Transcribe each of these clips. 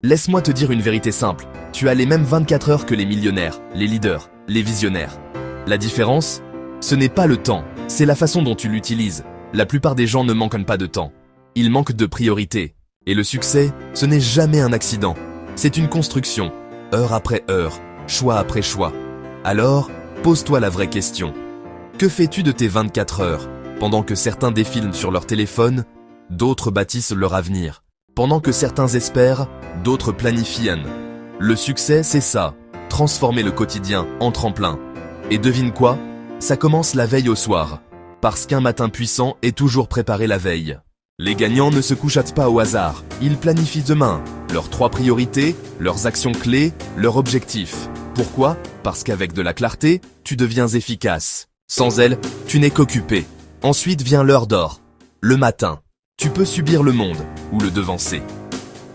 Laisse-moi te dire une vérité simple. Tu as les mêmes 24 heures que les millionnaires, les leaders, les visionnaires. La différence, ce n'est pas le temps, c'est la façon dont tu l'utilises. La plupart des gens ne manquent pas de temps. Ils manquent de priorité. Et le succès, ce n'est jamais un accident. C'est une construction, heure après heure, choix après choix. Alors, pose-toi la vraie question. Que fais-tu de tes 24 heures? Pendant que certains défilent sur leur téléphone, d'autres bâtissent leur avenir. Pendant que certains espèrent, d'autres planifient. Le succès, c'est ça, transformer le quotidien en tremplin. Et devine quoi? Ça commence la veille au soir. Parce qu'un matin puissant est toujours préparé la veille. Les gagnants ne se couchent pas au hasard. Ils planifient demain, leurs 3 priorités, leurs actions clés, leurs objectifs. Pourquoi? Parce qu'avec de la clarté, tu deviens efficace. Sans elle, tu n'es qu'occupé. Ensuite vient l'heure d'or. Le matin, tu peux subir le monde ou le devancer.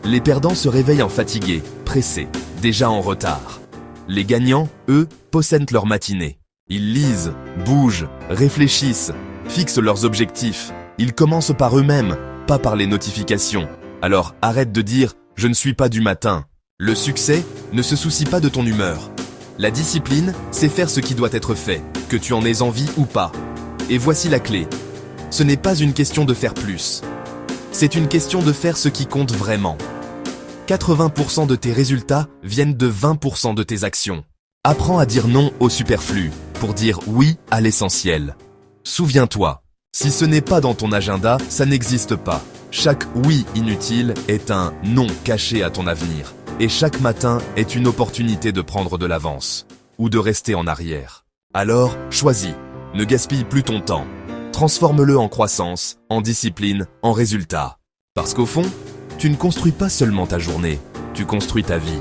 Les perdants se réveillent en fatigués, pressés, déjà en retard. Les gagnants, eux, possèdent leur matinée. Ils lisent, bougent, réfléchissent, fixent leurs objectifs. Ils commencent par eux-mêmes, pas par les notifications. Alors arrête de dire « je ne suis pas du matin ». Le succès ne se soucie pas de ton humeur. La discipline, c'est faire ce qui doit être fait, que tu en aies envie ou pas. Et voici la clé. Ce n'est pas une question de faire plus. C'est une question de faire ce qui compte vraiment. 80% de tes résultats viennent de 20% de tes actions. Apprends à dire non au superflu pour dire oui à l'essentiel. Souviens-toi, si ce n'est pas dans ton agenda, ça n'existe pas. Chaque oui inutile est un non caché à ton avenir. Et chaque matin est une opportunité de prendre de l'avance ou de rester en arrière. Alors, choisis. Ne gaspille plus ton temps. Transforme-le en croissance, en discipline, en résultat. Parce qu'au fond, tu ne construis pas seulement ta journée, tu construis ta vie.